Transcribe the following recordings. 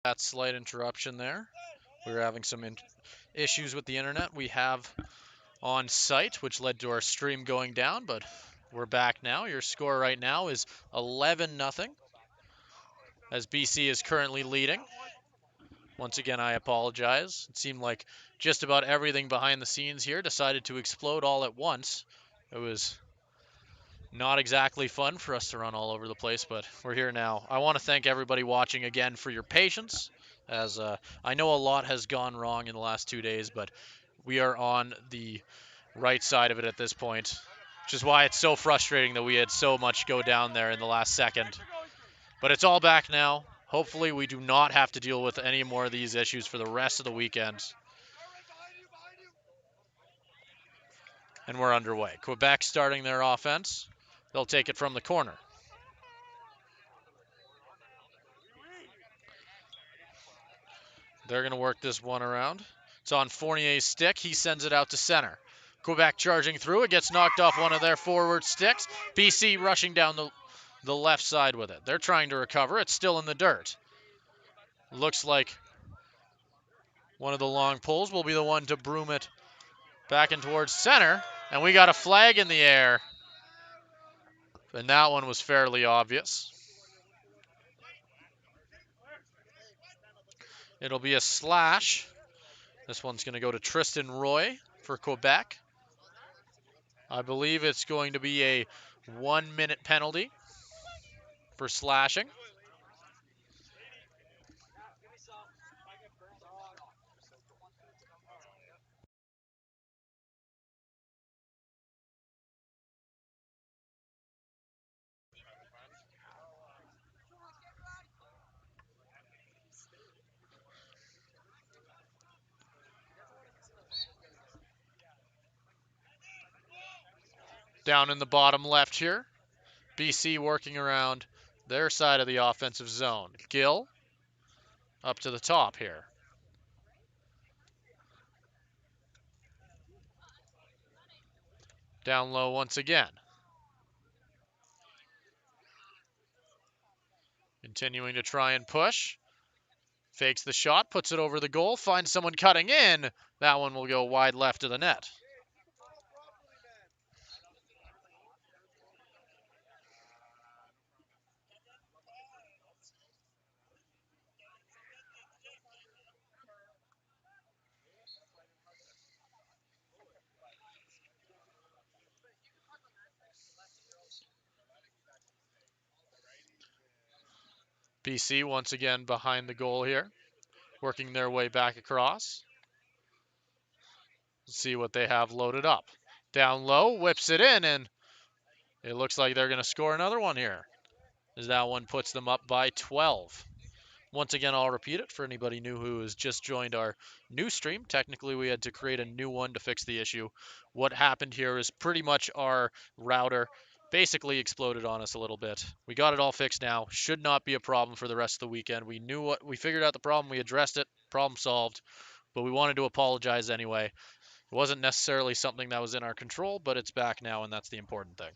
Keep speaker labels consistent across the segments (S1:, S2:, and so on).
S1: That slight interruption there. We were having some issues with the internet we have on site, which led to our stream going down, but we're back now. Your score right now is 11-0, as BC is currently leading. Once again, I apologize. It seemed like just about everything behind the scenes here decided to explode all at once. It was not exactly fun for us to run all over the place, but we're here now. I want to thank everybody watching again for your patience, as I know a lot has gone wrong in the last 2 days, but we are on the right side of it at this point, which is why it's so frustrating that we had so much go down there in the last second. But it's all back now. Hopefully we do not have to deal with any more of these issues for the rest of the weekend. And we're underway. Quebec starting their offense. They'll take it from the corner. They're going to work this one around. It's on Fournier's stick. He sends it out to center. Quebec charging through. It gets knocked off one of their forward sticks. BC rushing down the left side with it. They're trying to recover. It's still in the dirt. Looks like one of the long pulls will be the one to broom it back in towards center. And we got a flag in the air. And that one was fairly obvious. It'll be a slash. This one's going to go to Tristan Roy for Quebec. I believe it's going to be a 1-minute penalty for slashing. Down in the bottom left here, BC working around their side of the offensive zone. Gill up to the top here. Down low once again. Continuing to try and push. Fakes the shot, puts it over the goal, finds someone cutting in. That one will go wide left of the net. BC once again behind the goal here, working their way back across. Let's see what they have loaded up. Down low, whips it in, and it looks like they're going to score another one here, as that one puts them up by 12. Once again, I'll repeat it for anybody new who has just joined our new stream. Technically, we had to create a new one to fix the issue. What happened here is pretty much our router basically exploded on us a little bit. We got it all fixed now. Should not be a problem for the rest of the weekend. We figured out the problem, we addressed it, problem solved, but we wanted to apologize anyway. It wasn't necessarily something that was in our control, but it's back now, and that's the important thing.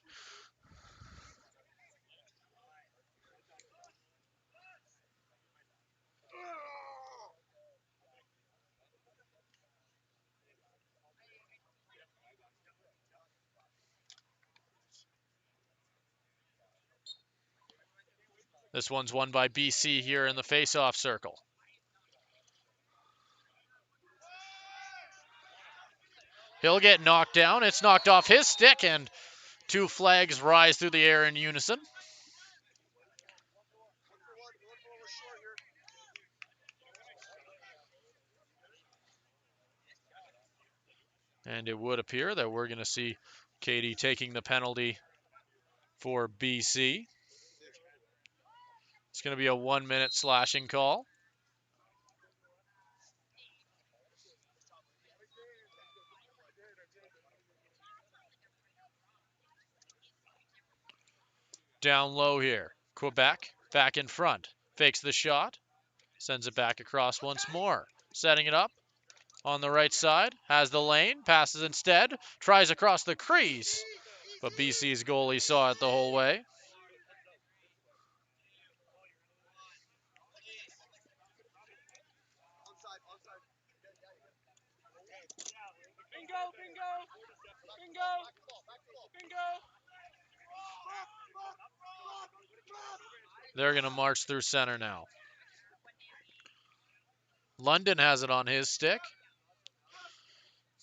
S1: This one's won by BC here in the face-off circle. He'll get knocked down. It's knocked off his stick, and two flags rise through the air in unison. And it would appear that we're going to see Katie taking the penalty for BC. It's going to be a 1-minute slashing call. Down low here. Quebec back in front. Fakes the shot. Sends it back across once more. Setting it up on the right side. Has the lane. Passes instead. Tries across the crease. But BC's goalie saw it the whole way. They're going to march through center now. London has it on his stick.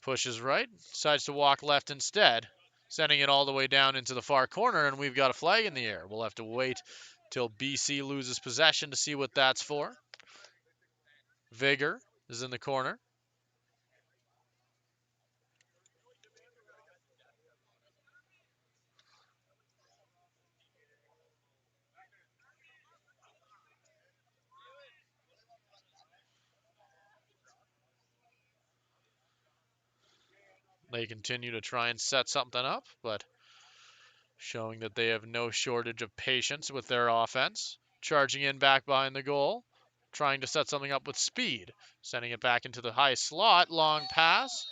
S1: Pushes right, decides to walk left instead, sending it all the way down into the far corner, and we've got a flag in the air. We'll have to wait till BC loses possession to see what that's for. Vigor is in the corner. They continue to try and set something up, but showing that they have no shortage of patience with their offense. Charging in back behind the goal, trying to set something up with speed. Sending it back into the high slot. Long pass.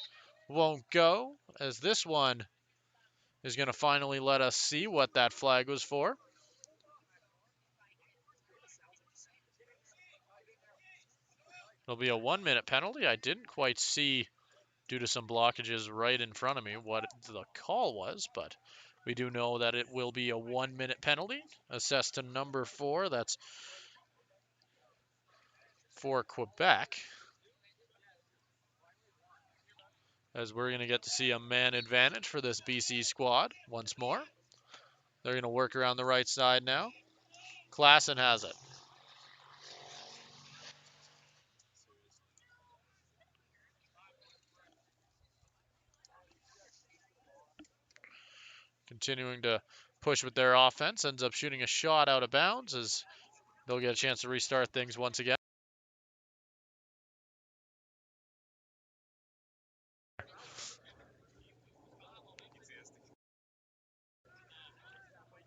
S1: Won't go, as this one is going to finally let us see what that flag was for. It'll be a 1-minute penalty. I didn't quite see, due to some blockages right in front of me, what the call was, but we do know that it will be a 1-minute penalty assessed to number 4. That's for Quebec, as we're going to get to see a man advantage for this BC squad once more. They're going to work around the right side now. Klassen has it. Continuing to push with their offense, ends up shooting a shot out of bounds as they'll get a chance to restart things once again.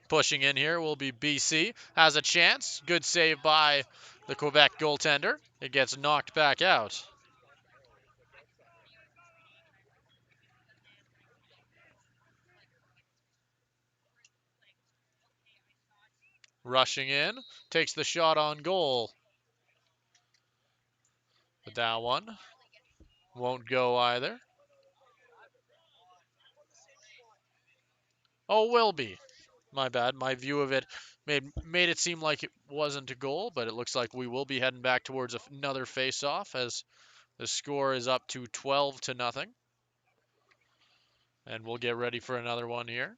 S1: Pushing in here will be BC. Has a chance. Good save by the Quebec goaltender. It gets knocked back out. Rushing in. Takes the shot on goal. But that one won't go either. Oh, will be. My bad. My view of it made it seem like it wasn't a goal, but it looks like we will be heading back towards another face-off as the score is up to 12-0. And we'll get ready for another one here.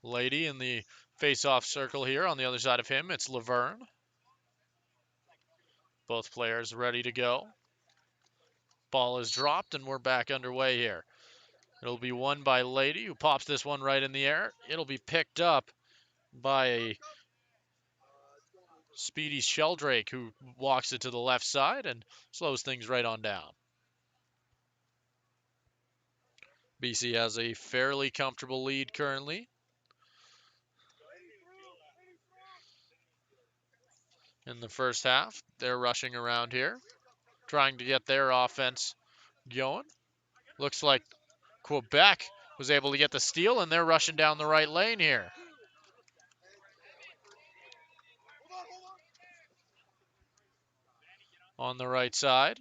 S1: Lady in the face-off circle here. On the other side of him, it's Laverne. Both players ready to go. Ball is dropped, and we're back underway here. It'll be won by Lady, who pops this one right in the air. It'll be picked up by a speedy Sheldrake, who walks it to the left side and slows things right on down. BC has a fairly comfortable lead currently. In the first half, they're rushing around here, trying to get their offense going. Looks like Quebec was able to get the steal, and they're rushing down the right lane here. On the right side.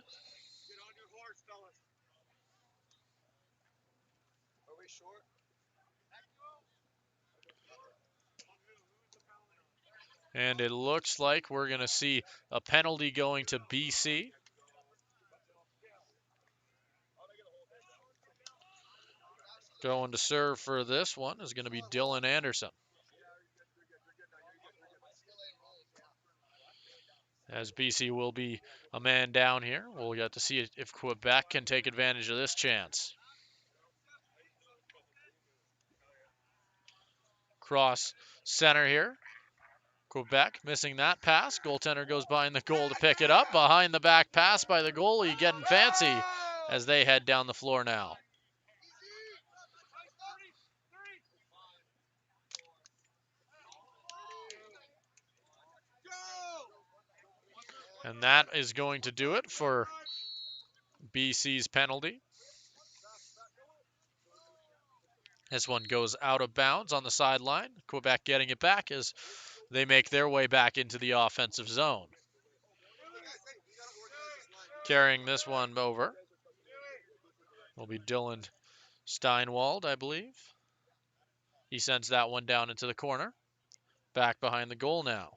S1: And it looks like we're going to see a penalty going to BC. Going to serve for this one is going to be Dylan Anderson. As BC will be a man down here. We'll get to see if Quebec can take advantage of this chance. Cross center here. Quebec missing that pass. Goaltender goes behind the goal to pick it up. Behind the back pass by the goalie, getting fancy as they head down the floor now. And that is going to do it for BC's penalty. This one goes out of bounds on the sideline. Quebec getting it back as they make their way back into the offensive zone. Carrying this one over will be Dylan Steinwald, I believe. He sends that one down into the corner. Back behind the goal now.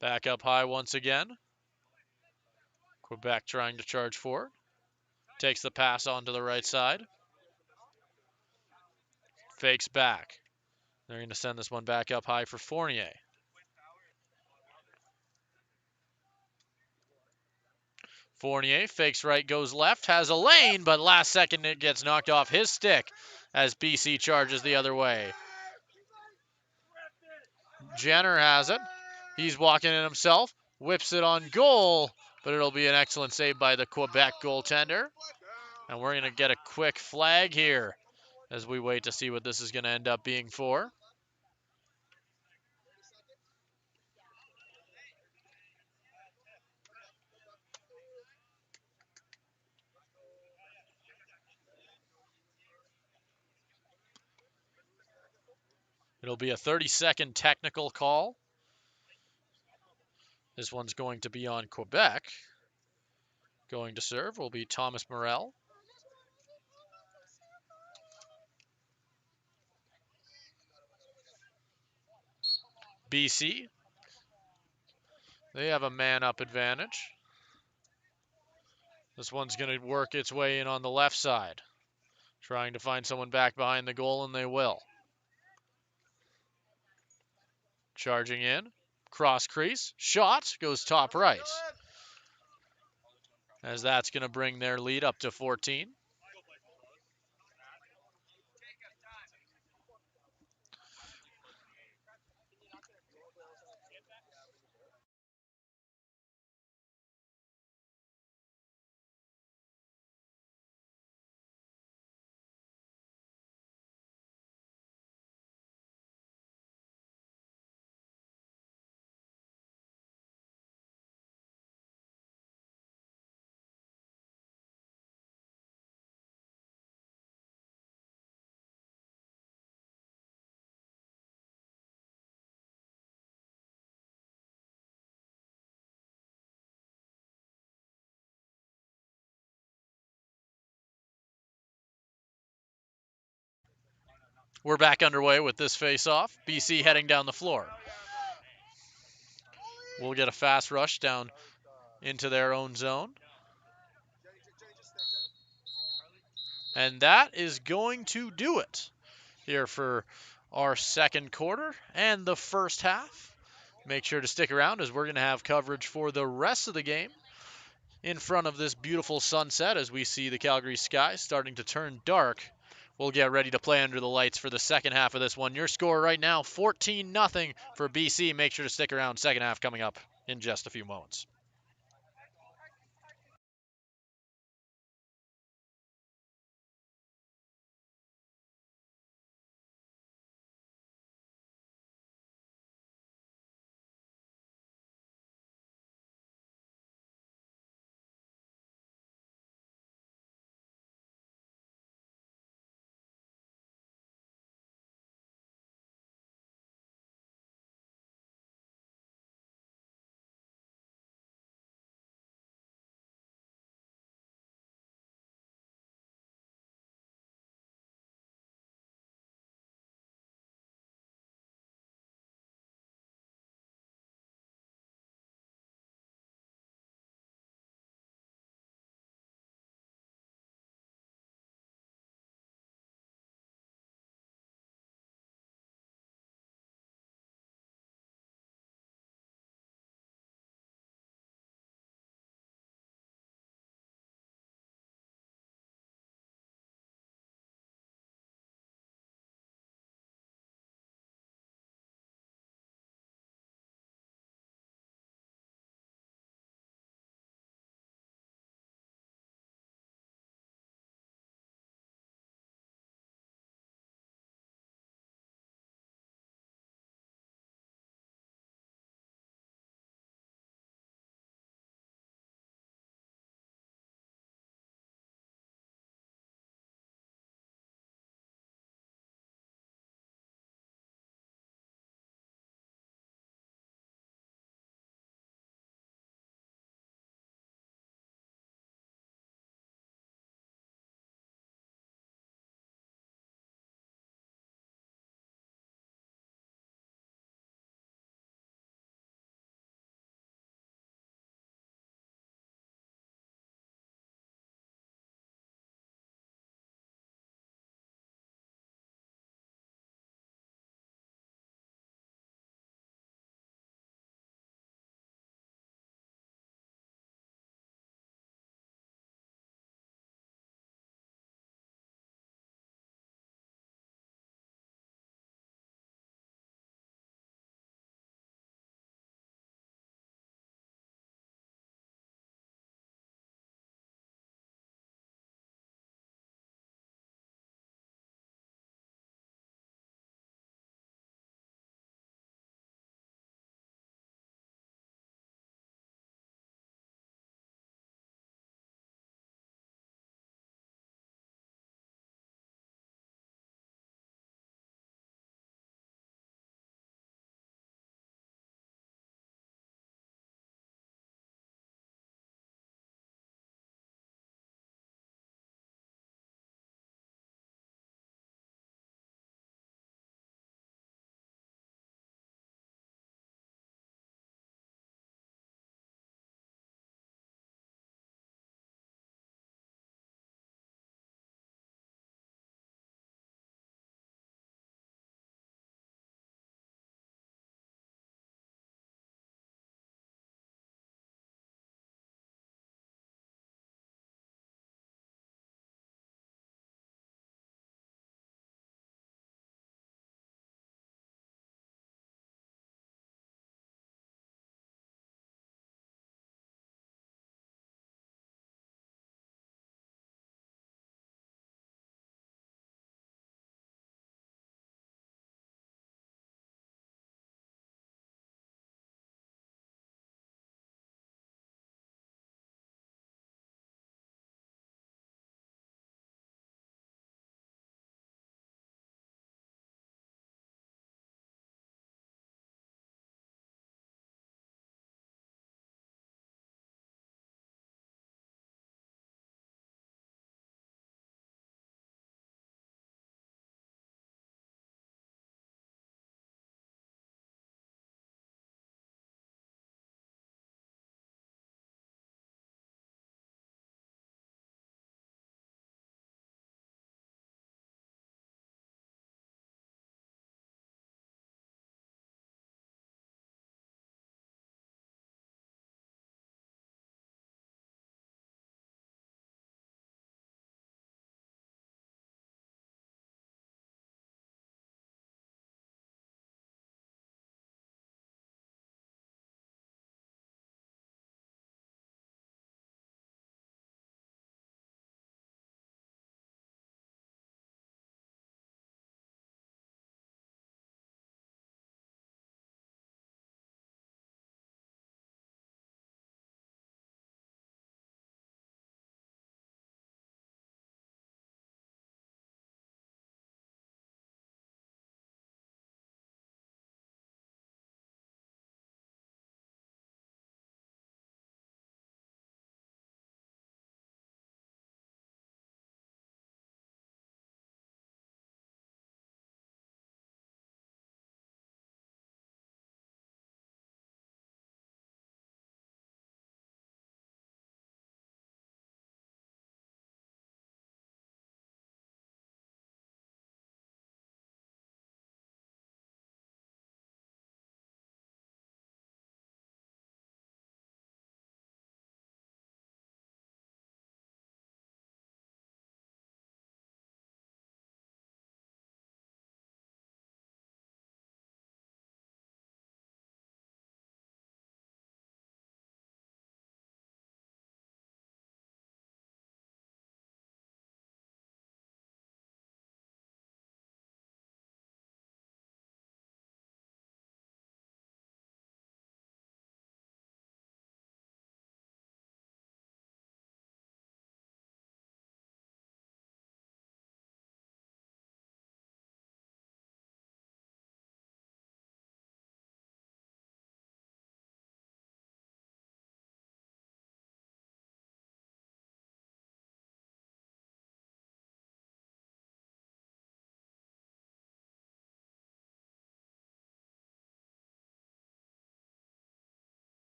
S1: Back up high once again. Quebec trying to charge forward. Takes the pass onto the right side. Fakes back. They're going to send this one back up high for Fournier. Fournier fakes right, goes left, has a lane, but last second it gets knocked off his stick as BC charges the other way. Jenner has it. He's walking in himself, whips it on goal, but it'll be an excellent save by the Quebec goaltender. And we're going to get a quick flag here as we wait to see what this is going to end up being for. It'll be a 30-second technical call. This one's going to be on Quebec. Going to serve will be Thomas Morel. BC, they have a man-up advantage. This one's going to work its way in on the left side. Trying to find someone back behind the goal, and they will. Charging in. Cross crease. Shot goes top right. As that's going to bring their lead up to 14. We're back underway with this face-off. BC heading down the floor. We'll get a fast rush down into their own zone. And that is going to do it here for our second quarter and the first half. Make sure to stick around as we're going to have coverage for the rest of the game in front of this beautiful sunset as we see the Calgary sky starting to turn dark. We'll get ready to play under the lights for the second half of this one. Your score right now, 14-0 for BC. Make sure to stick around. Second half coming up in just a few moments.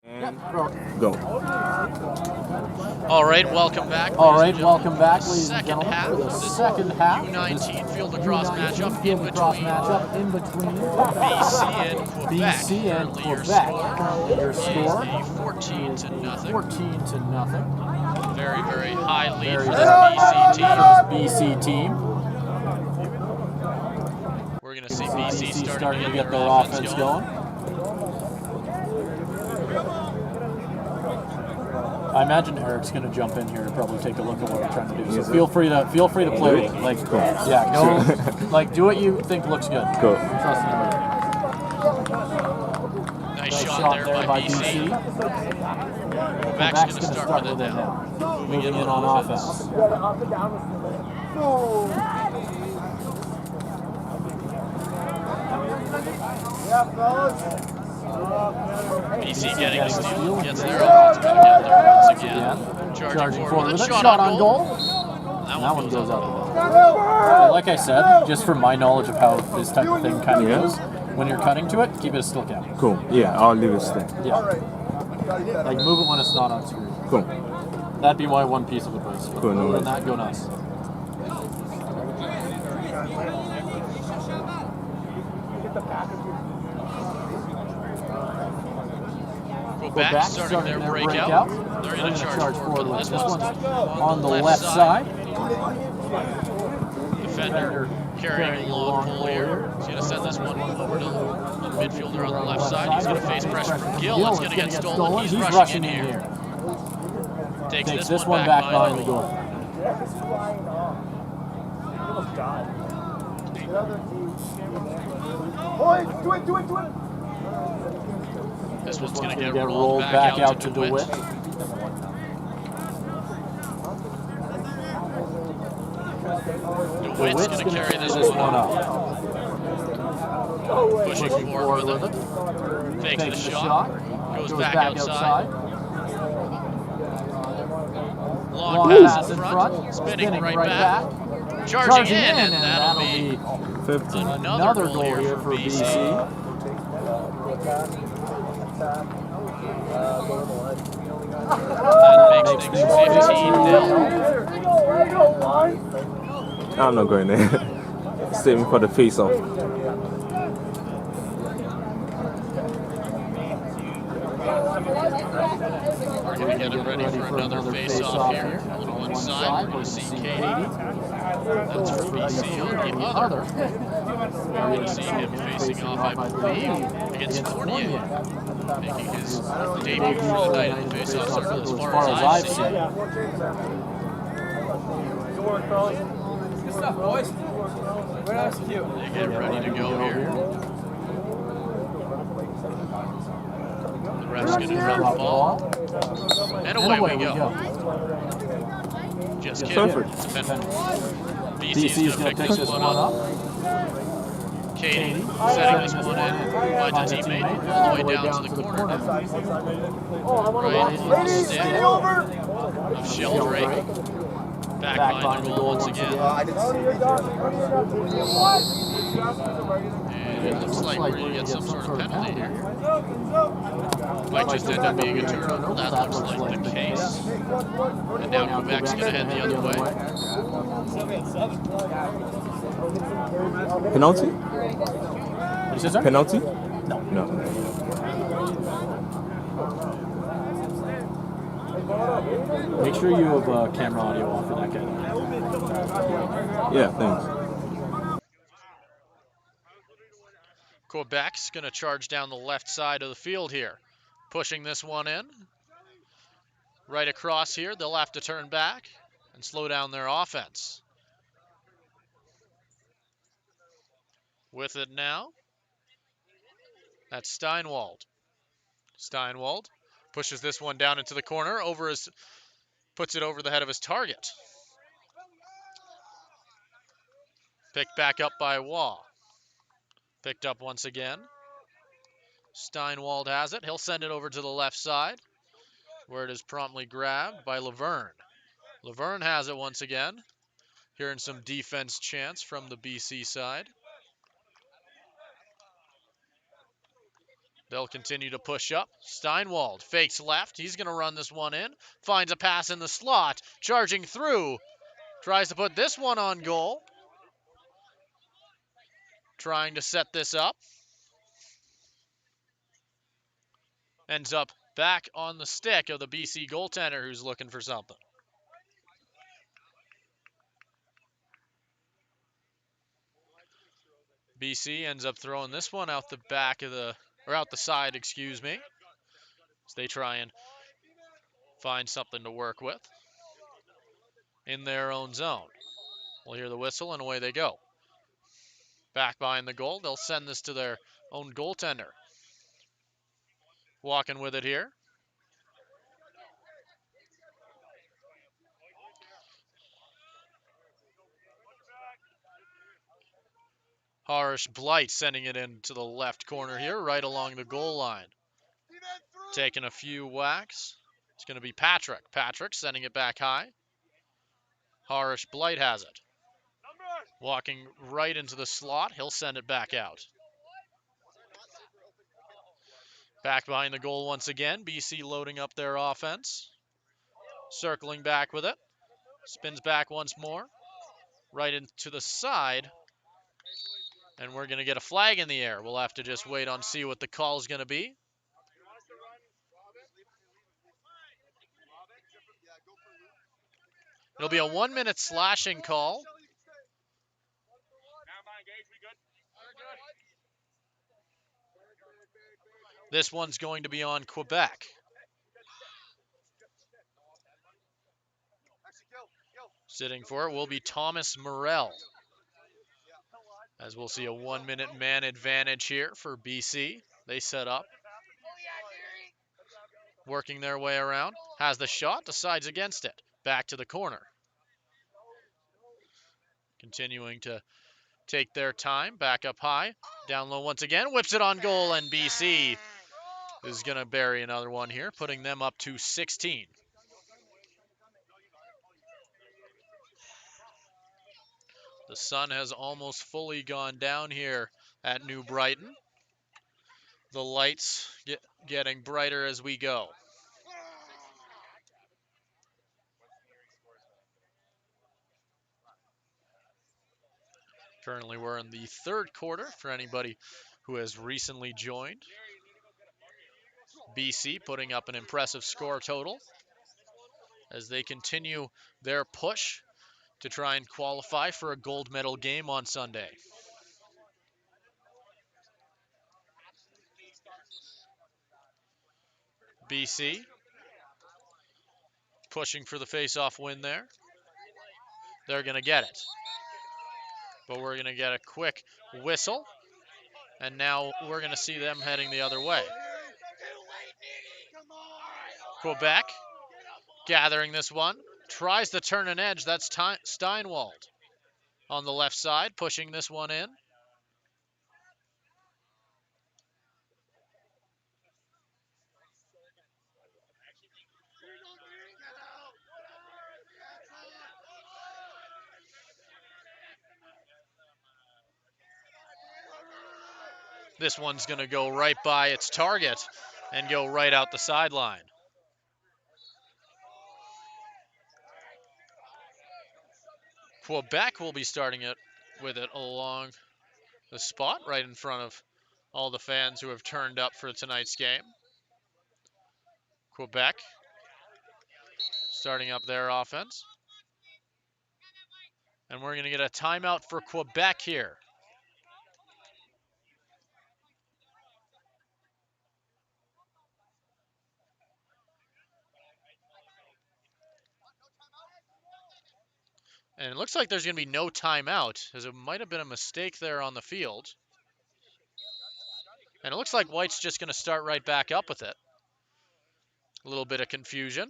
S2: And go.
S1: All right, welcome back.
S2: All right, welcome back, ladies and
S1: Second
S2: gentlemen,
S1: half
S2: for the
S1: of this
S2: second half of this
S1: U19 field lacrosse matchup
S2: field lacrosse matchup in between
S1: BC and Quebec.
S2: Currently, your score
S1: is a 14 to nothing.
S2: 14 to nothing.
S1: Very, very high lead
S2: Very
S1: for this BC team. We're going to see BC starting to get their offense going.
S2: I imagine Eric's going to jump in here and probably take a look at what we're trying to do. So feel free to play. Like, cool. Yeah, go. Like, do what you think looks good.
S3: Cool.
S2: Trust me.
S1: Nice shot there by BC. Quebec's going to start with it now.
S2: Moving in on offense.
S1: BC getting the steal, gets their offense, going to get there once again. Charging forward with a shot on goal.
S2: That one goes up. But like I said, just from my knowledge of how this type of thing kind of goes, when you're cutting to it, keep it a still count.
S3: Cool. Yeah, I'll leave it still.
S2: Yeah. Like move it when it's not on screen.
S3: Cool.
S2: That'd be my one piece of advice.
S3: Cool, no
S2: Other than that, go nuts.
S1: Quebec starting their breakout. They're going to charge forward. This one's
S2: on the left side.
S1: Defender carrying a long pull here. He's going to send this one over to the midfielder on the left side. He's going to face pressure from Gill. It's going to get stolen. He's rushing in here. Takes this one back behind the goal.
S4: Do it.
S1: This one's going to get rolled back out to DeWitt. DeWitt's going to carry this one up. Pushing forward with it. Takes the shot. Goes back outside. Long pass in front. Spinning right back. Charging in, and that'll be another goal here for BC. That makes things 15-0.
S3: I'm not going there. Save me for the face-off.
S1: We're going to get it ready for another face-off here. On one side, we're going to see Katie. That's for BC. On the other, we're going to see him facing off, I believe, against Fournier. Making his debut for the night in the face-off circle as far as I've seen.
S4: Good stuff, boys.
S1: They get ready to go here. The ref's going to drop the ball. And away we go. Just kidding. BC is going to pick this one up. Katie setting this one in by the teammate all the way down to the corner now. Right on the stick of Sheldrake. Back behind the goal once again. And it looks like we're going to get some sort of penalty here. Might just end up being a turnover. That looks like the case. And now Quebec's going to head the other way.
S3: Penalty?
S2: What is it,
S3: Penalty?
S2: No. Make sure you have camera audio off for that guy.
S3: Yeah, thanks.
S1: Quebec's going to charge down the left side of the field here. Pushing this one in. Right across here, they'll have to turn back and slow down their offense. With it now, that's Steinwald. Steinwald pushes this one down into the corner, puts it over the head of his target. Picked back up by Waugh. Picked up once again. Steinwald has it. He'll send it over to the left side, where it is promptly grabbed by Laverne. Laverne has it once again. Hearing some defense chants from the BC side. They'll continue to push up. Steinwald fakes left. He's going to run this one in. Finds a pass in the slot. Charging through. Tries to put this one on goal. Trying to set this up. Ends up back on the stick of the BC goaltender who's looking for something. BC ends up throwing this one out the back of the, or out the side, excuse me. As they try and find something to work with in their own zone. We'll hear the whistle and away they go. Back behind the goal, they'll send this to their own goaltender. Walking with it here. Harish Blight sending it into the left corner here, right along the goal line. Taking a few whacks. It's going to be Patrick. Patrick sending it back high. Harish Blight has it. Walking right into the slot. He'll send it back out. Back behind the goal once again. BC loading up their offense. Circling back with it. Spins back once more. Right into the side. And we're going to get a flag in the air. We'll have to just wait on see what the call is going to be. It'll be a 1-minute slashing call. This one's going to be on Quebec. Sitting for it will be Thomas Morel. As we'll see a 1-minute man advantage here for BC. They set up. Working their way around. Has the shot, decides against it. Back to the corner. Continuing to take their time. Back up high. Down low once again. Whips it on goal, and BC is going to bury another one here, putting them up to 16. The sun has almost fully gone down here at New Brighton. The lights getting brighter as we go. Currently, we're in the third quarter for anybody who has recently joined. BC putting up an impressive score total as they continue their push to try and qualify for a gold medal game on Sunday. BC pushing for the face-off win there. They're going to get it. But we're going to get a quick whistle. And now we're going to see them heading the other way. Quebec gathering this one. Tries to turn an edge. That's Steinwald on the left side, pushing this one in. This one's going to go right by its target and go right out the sideline. Quebec will be starting it with it along the spot right in front of all the fans who have turned up for tonight's game. Quebec starting up their offense. And we're going to get a timeout for Quebec here. And it looks like there's going to be no timeout, as it might have been a mistake there on the field. And it looks like White's just going to start right back up with it. A little bit of confusion.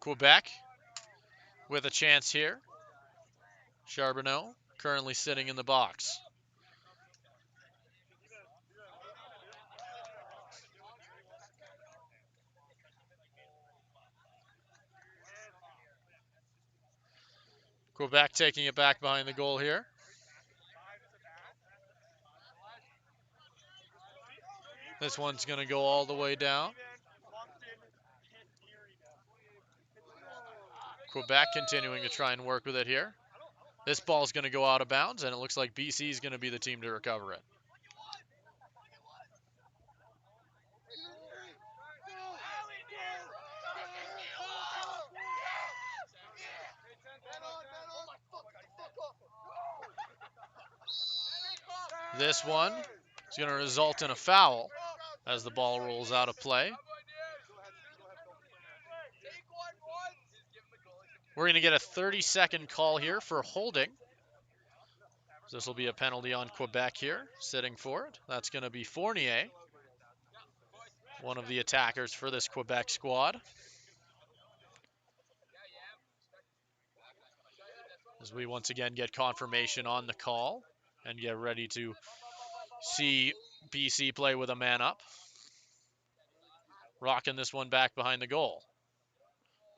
S1: Quebec with a chance here. Charbonneau currently sitting in the box. Quebec taking it back behind the goal here. This one's going to go all the way down. Quebec continuing to try and work with it here. This ball's going to go out of bounds, and it looks like BC is going to be the team to recover it. This one is going to result in a foul as the ball rolls out of play. We're going to get a 30-second call here for holding. This will be a penalty on Quebec here, sitting for it. That's going to be Fournier, one of the attackers for this Quebec squad. As we once again get confirmation on the call and get ready to see BC play with a man up. Rocking this one back behind the goal.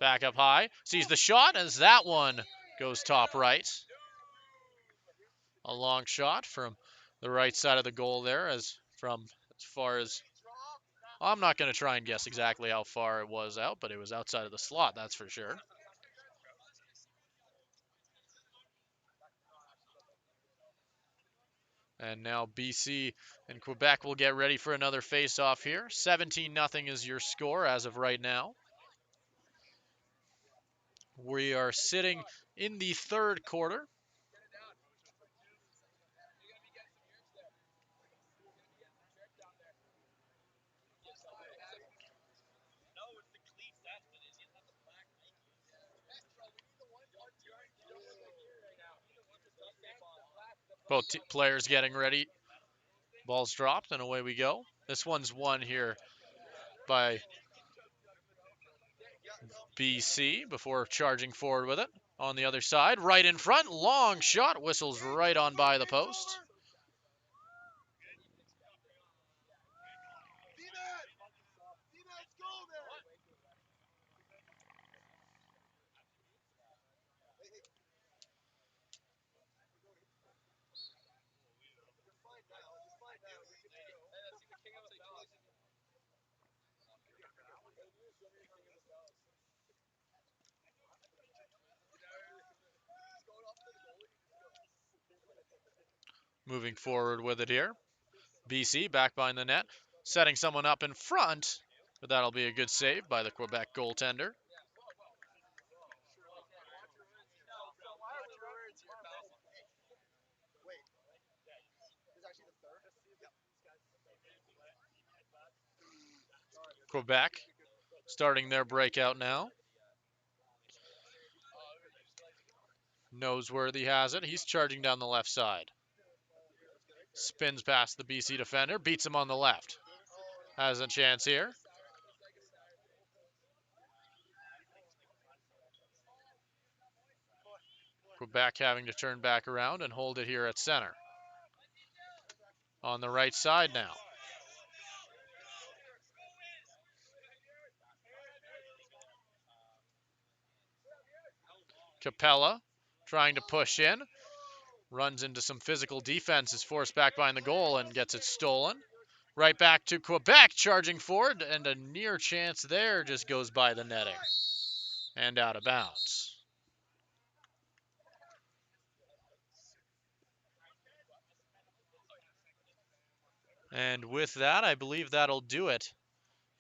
S1: Back up high, sees the shot as that one goes top right. A long shot from the right side of the goal there, as far as, I'm not going to try and guess exactly how far it was out, but it was outside of the slot, that's for sure. And now BC and Quebec will get ready for another face-off here. 17-0 is your score as of right now. We are sitting in the third quarter. Both players getting ready. Ball's dropped and away we go. This one's won here by BC before charging forward with it. On the other side, right in front, long shot, whistles right on by the post. Moving forward with it here. BC back behind the net, setting someone up in front, but that'll be a good save by the Quebec goaltender. Quebec starting their breakout now. Noseworthy has it. He's charging down the left side. Spins past the BC defender, beats him on the left. Has a chance here. Quebec having to turn back around and hold it here at center. On the right side now. Capella trying to push in. Runs into some physical defense, is forced back behind the goal and gets it stolen. Right back to Quebec, charging forward, and a near chance there just goes by the netting and out of bounds. And with that, I believe that'll do it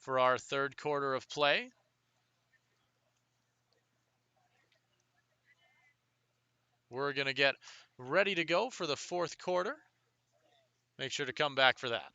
S1: for our third quarter of play. We're going to get ready to go for the fourth quarter. Make sure to come back for that.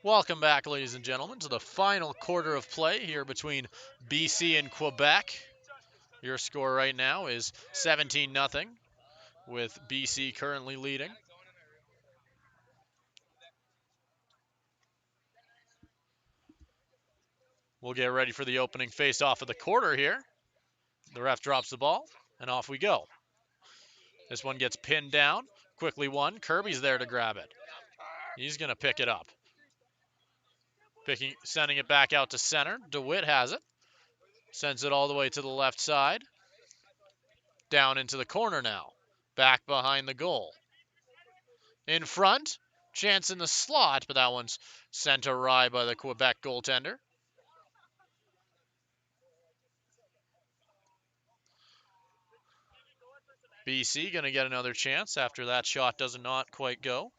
S1: Welcome back, ladies and gentlemen, to the final quarter of play here between BC and Quebec. Your score right now is 17-0, with BC currently leading. We'll get ready for the opening face-off of the quarter here. The ref drops the ball, and off we go. This one gets pinned down, quickly won. Kirby's there to grab it. He's going to pick it up. Sending it back out to center. DeWitt has it. Sends it all the way to the left side. Down into the corner now. Back behind the goal. In front. Chance in the slot, but that one's sent awry by the Quebec goaltender. BC going to get another chance after that shot does not quite go.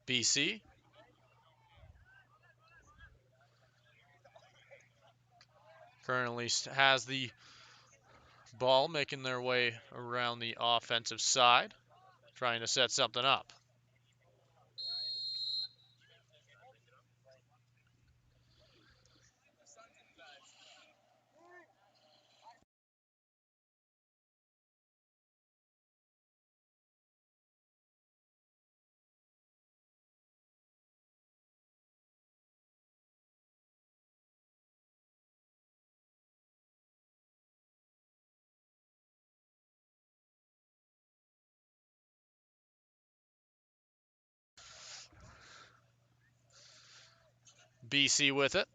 S1: BC currently has the ball, making their way around the offensive side, trying to set something up. BC with it.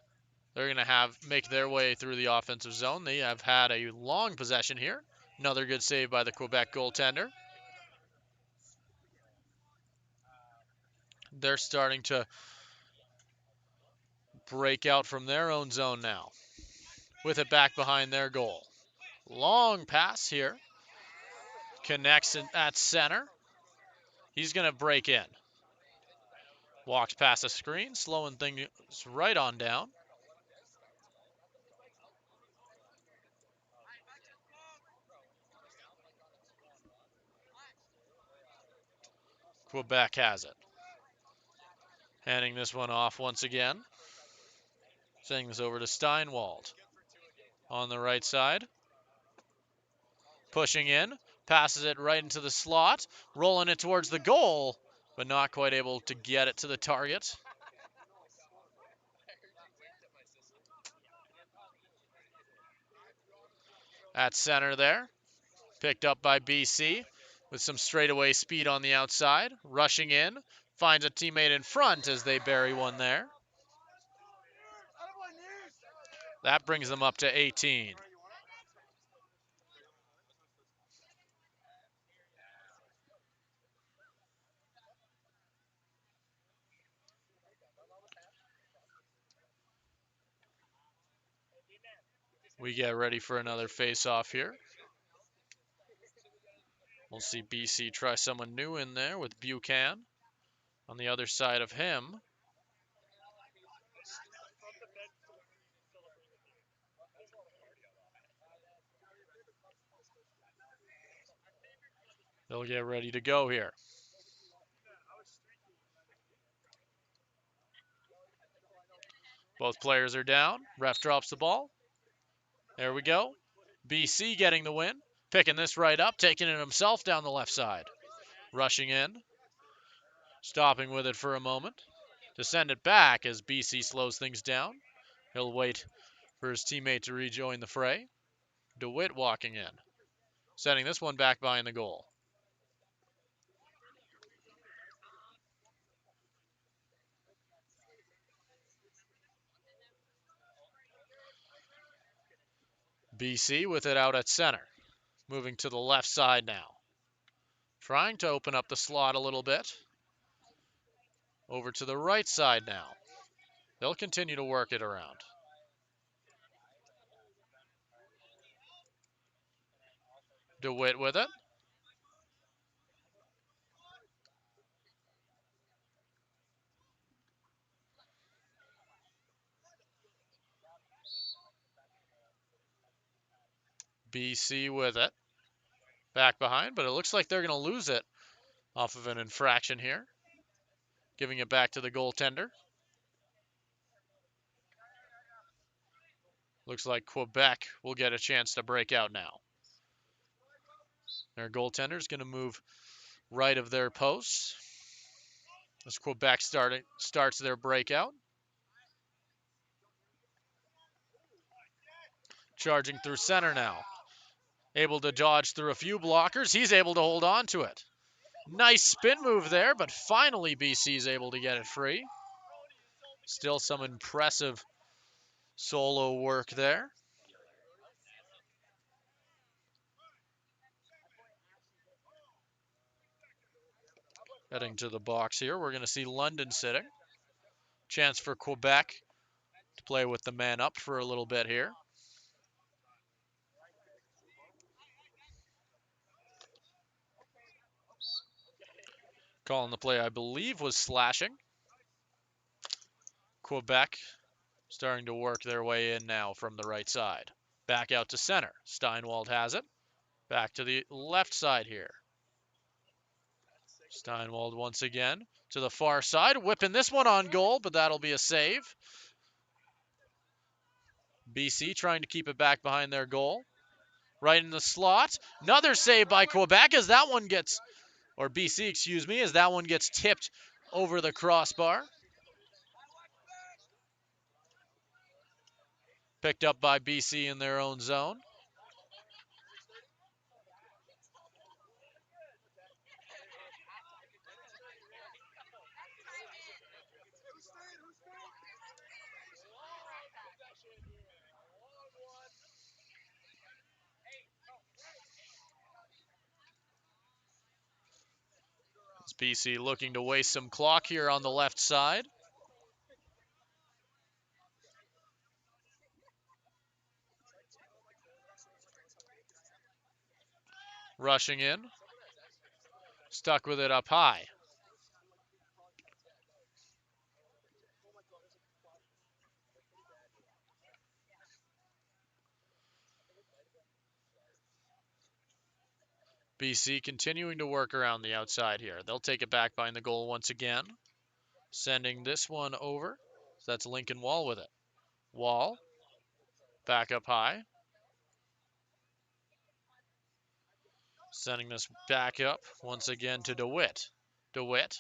S1: They're going to make their way through the offensive zone. They have had a long possession here. Another good save by the Quebec goaltender. They're starting to break out from their own zone now. With it back behind their goal. Long pass here. Connects at center. He's going to break in. Walks past the screen, slowing things right on down. Quebec has it. Handing this one off once again. Sending this over to Steinwald. On the right side. Pushing in. Passes it right into the slot. Rolling it towards the goal, but not quite able to get it to the target. At center there. Picked up by BC with some straightaway speed on the outside. Rushing in. Finds a teammate in front as they bury one there. That brings them up to 18. We get ready for another face-off here. We'll see BC try someone new in there with Buchan. On the other side of him, they'll get ready to go here. Both players are down. Ref drops the ball. There we go. BC getting the win. Picking this right up, taking it himself down the left side. Rushing in. Stopping with it for a moment. To send it back as BC slows things down. He'll wait for his teammate to rejoin the fray. DeWitt walking in. Sending this one back behind the goal. BC with it out at center. Moving to the left side now. Trying to open up the slot a little bit. Over to the right side now. They'll continue to work it around. DeWitt with it. BC with it. Back behind, but it looks like they're going to lose it off of an infraction here. Giving it back to the goaltender. Looks like Quebec will get a chance to break out now. Their goaltender is going to move right of their posts as Quebec starts their breakout. Charging through center now. Able to dodge through a few blockers. He's able to hold on to it. Nice spin move there, but finally BC's able to get it free. Still some impressive solo work there. Heading to the box here, we're going to see London sitting. Chance for Quebec to play with the man up for a little bit here. Calling the play, I believe, was slashing. Quebec starting to work their way in now from the right side. Back out to center. Steinwald has it. Back to the left side here. Steinwald once again to the far side. Whipping this one on goal, but that'll be a save. BC trying to keep it back behind their goal. Right in the slot. Another save by Quebec as that one gets, or BC, excuse me, as that one gets tipped over the crossbar. Picked up by BC in their own zone. It's BC looking to waste some clock here on the left side. Rushing in. Stuck with it up high. BC continuing to work around the outside here. They'll take it back behind the goal once again. Sending this one over. So that's Lincoln Wall with it. Wall. Back up high. Sending this back up once again to DeWitt. DeWitt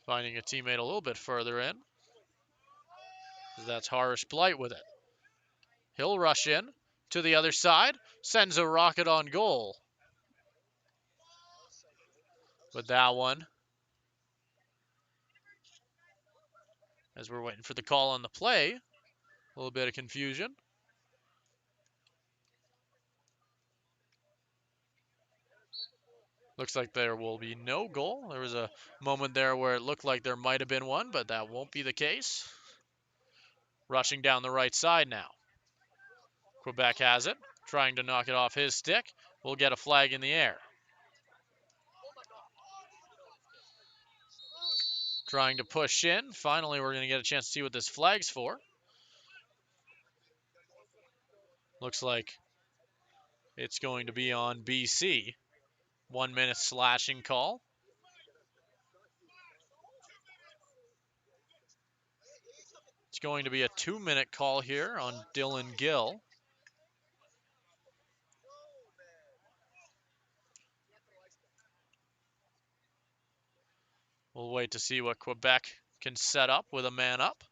S1: finding a teammate a little bit further in. That's Harish Blight with it. He'll rush in to the other side. Sends a rocket on goal. With that one, as we're waiting for the call on the play, a little bit of confusion. Looks like there will be no goal. There was a moment there where it looked like there might have been one, but that won't be the case. Rushing down the right side now. Quebec has it, trying to knock it off his stick. We'll get a flag in the air. Trying to push in. Finally, we're going to get a chance to see what this flag's for. Looks like it's going to be on BC. 1 minute slashing call. It's going to be a 2-minute call here on Dylan Gill. We'll wait to see what Quebec can set up with a man up.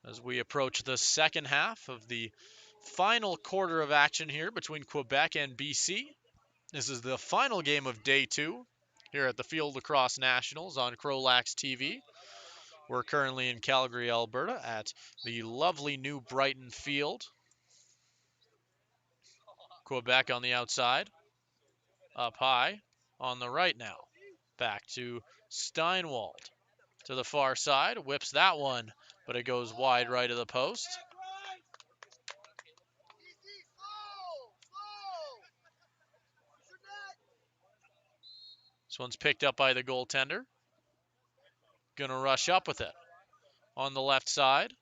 S1: As we approach the second half of the final quarter of action here between Quebec and BC. This is the final game of day 2 here at the Field Lacrosse Nationals on CROW LAX TV. We're currently in Calgary, Alberta at the lovely new Brighton Field. Quebec on the outside. Up high on the right now. Back to Steinwald. To the far side. Whips that one, but it goes wide right of the post. This one's picked up by the goaltender. Gonna rush up with it on the left side.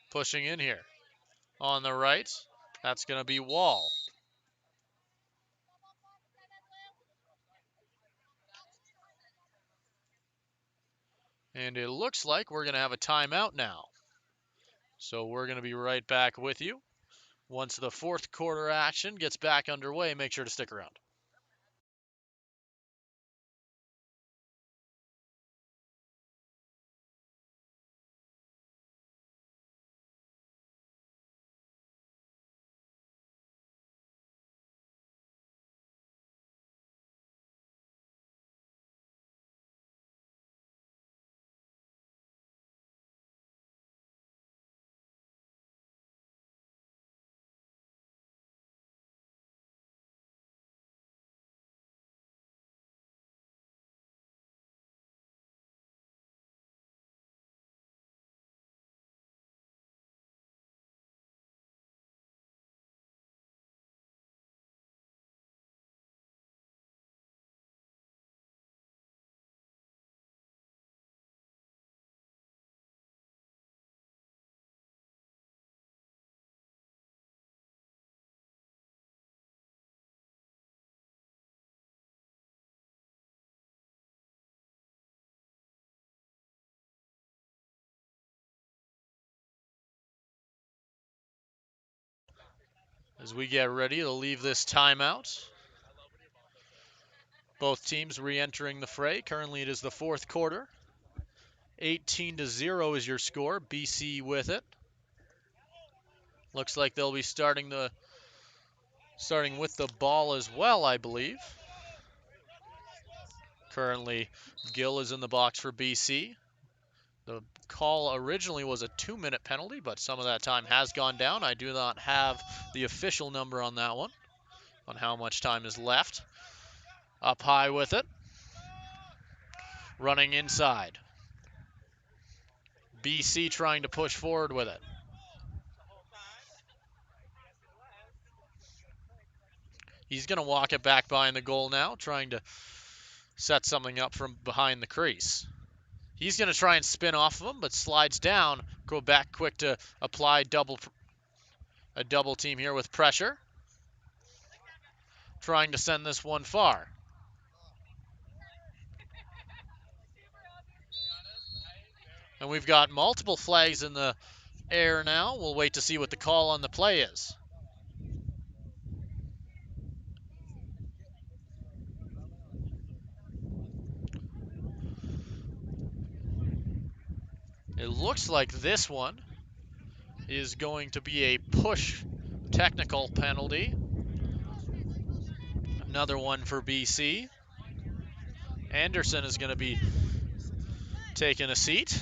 S1: Pushing in here. On the right, that's gonna be Wall. And it looks like we're gonna have a timeout now. So we're gonna be right back with you. Once the fourth quarter action gets back underway, make sure to stick around. As we get ready to leave this timeout, both teams re-entering the fray. Currently it is the fourth quarter. 18-0 is your score. BC with it. Looks like they'll be starting with the ball as well, I believe. Currently, Gill is in the box for BC. The call originally was a 2-minute penalty, but some of that time has gone down. I do not have the official number on that one, on how much time is left. Up high with it. Running inside. BC trying to push forward with it. He's going to walk it back behind the goal now, trying to set something up from behind the crease. He's going to try and spin off of him, but slides down. Quebec quick to apply a double team here with pressure. Trying to send this one far. And we've got multiple flags in the air now. We'll wait to see what the call on the play is. It looks like this one is going to be a push technical penalty. Another one for BC. Anderson is going to be taking a seat.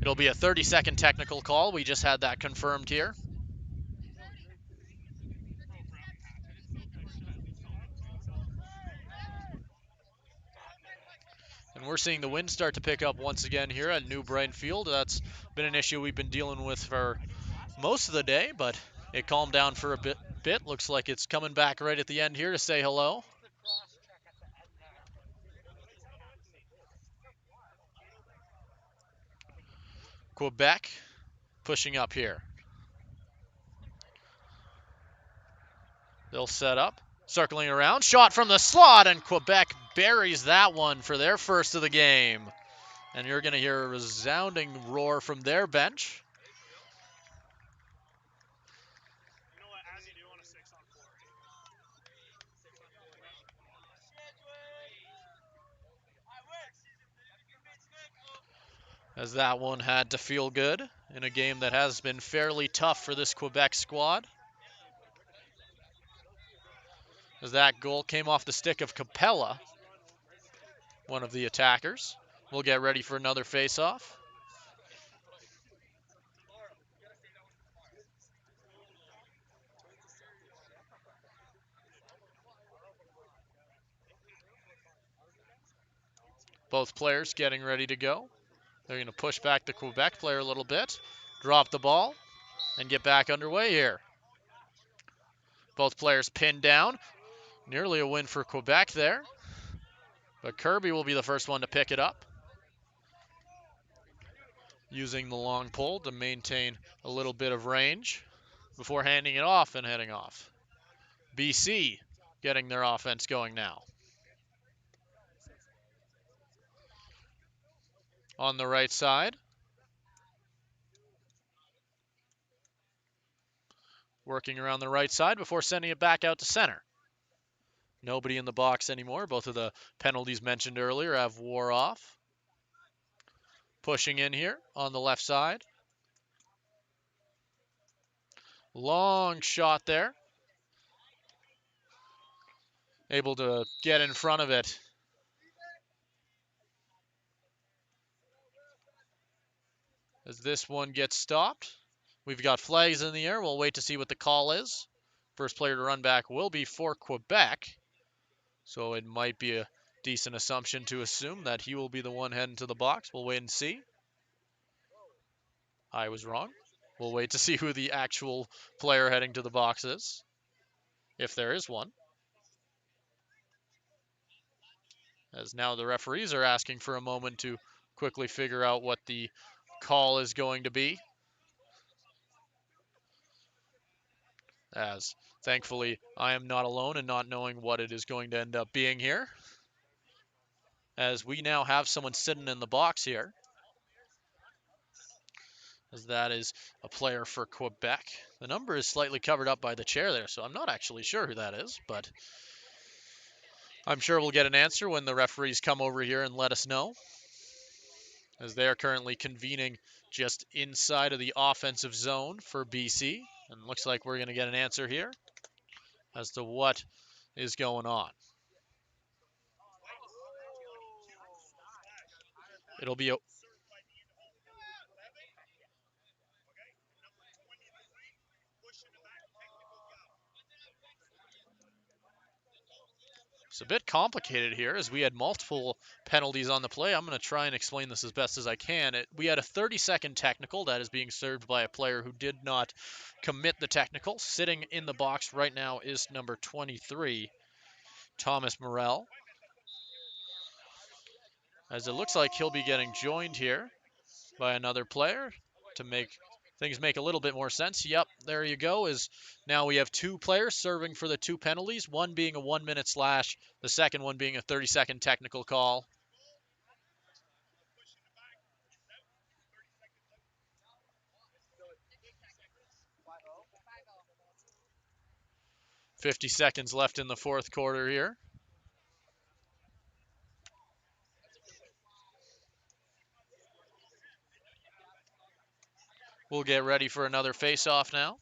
S1: It'll be a 30-second technical call. We just had that confirmed here. And we're seeing the wind start to pick up once again here at New Brighton Field. That's been an issue we've been dealing with for most of the day, but it calmed down for a bit. Looks like it's coming back right at the end here to say hello. Quebec pushing up here. They'll set up, circling around, shot from the slot, and Quebec buries that one for their first of the game. And you're going to hear a resounding roar from their bench. As that one had to feel good in a game that has been fairly tough for this Quebec squad. As that goal came off the stick of Capella, one of the attackers. We'll get ready for another face-off. Both players getting ready to go. They're going to push back the Quebec player a little bit, drop the ball, and get back underway here. Both players pinned down. Nearly a win for Quebec there. But Kirby will be the first one to pick it up, using the long pole to maintain a little bit of range before handing it off and heading off. BC getting their offense going now. On the right side, working around the right side before sending it back out to center. Nobody in the box anymore. Both of the penalties mentioned earlier have wore off. Pushing in here on the left side. Long shot there. Able to get in front of it. As this one gets stopped. We've got flags in the air. We'll wait to see what the call is. First player to run back will be for Quebec. So it might be a decent assumption to assume that he will be the one heading to the box. We'll wait and see. I was wrong. We'll wait to see who the actual player heading to the box is, if there is one. As now the referees are asking for a moment to quickly figure out what the call is going to be. As thankfully I am not alone in not knowing what it is going to end up being here. As we now have someone sitting in the box here. As that is a player for Quebec. The number is slightly covered up by the chair there, so I'm not actually sure who that is, but I'm sure we'll get an answer when the referees come over here and let us know, as they are currently convening just inside of the offensive zone for BC. And looks like we're going to get an answer here as to what is going on. It'll be a It's a bit complicated here as we had multiple penalties on the play. I'm going to try and explain this as best as I can. We had a 30-second technical that is being served by a player who did not commit the technical. Sitting in the box right now is number 23, Thomas Morel. As it looks like he'll be getting joined here by another player to make things make a little bit more sense. Yep, there you go. Is now we have two players serving for the two penalties, one being a 1-minute slash, the second one being a 30-second technical call. .50 seconds left in the fourth quarter here. We'll get ready for another face-off now.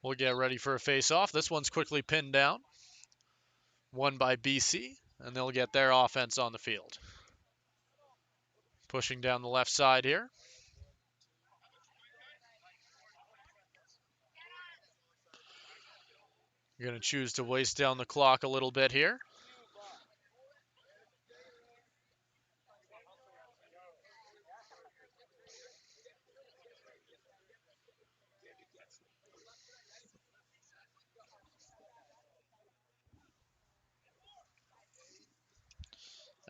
S1: We'll get ready for a face-off. This one's quickly pinned down. Won by BC, and they'll get their offense on the field. Pushing down the left side here. You're going to choose to waste down the clock a little bit here.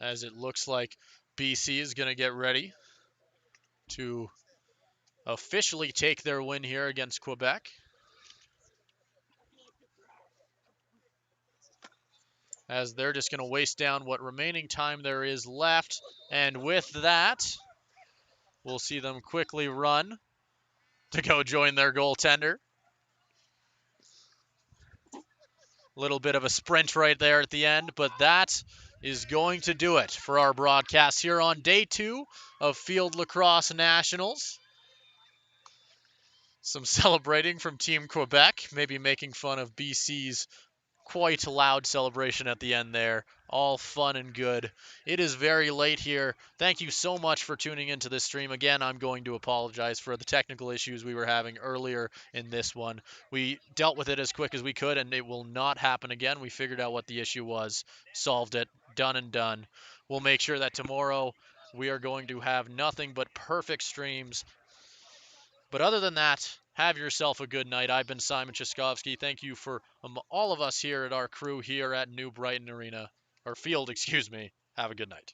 S1: As it looks like BC is going to get ready to officially take their win here against Quebec. As they're just going to waste down what remaining time there is left. And with that, we'll see them quickly run to go join their goaltender. Little bit of a sprint right there at the end, but that is going to do it for our broadcast here on day 2 of Field Lacrosse Nationals. Some celebrating from Team Quebec, maybe making fun of BC's quite loud celebration at the end there. All fun and good. It is very late here. Thank you so much for tuning into this stream. Again, I'm going to apologize for the technical issues we were having earlier in this one. We dealt with it as quick as we could, and it will not happen again. We figured out what the issue was, solved it, done and done. We'll make sure that tomorrow we are going to have nothing but perfect streams. But other than that, have yourself a good night. I've been Simon Chaskovsky. Thank you for all of us here at our crew here at New Brighton Arena, or Field, excuse me. Have a good night.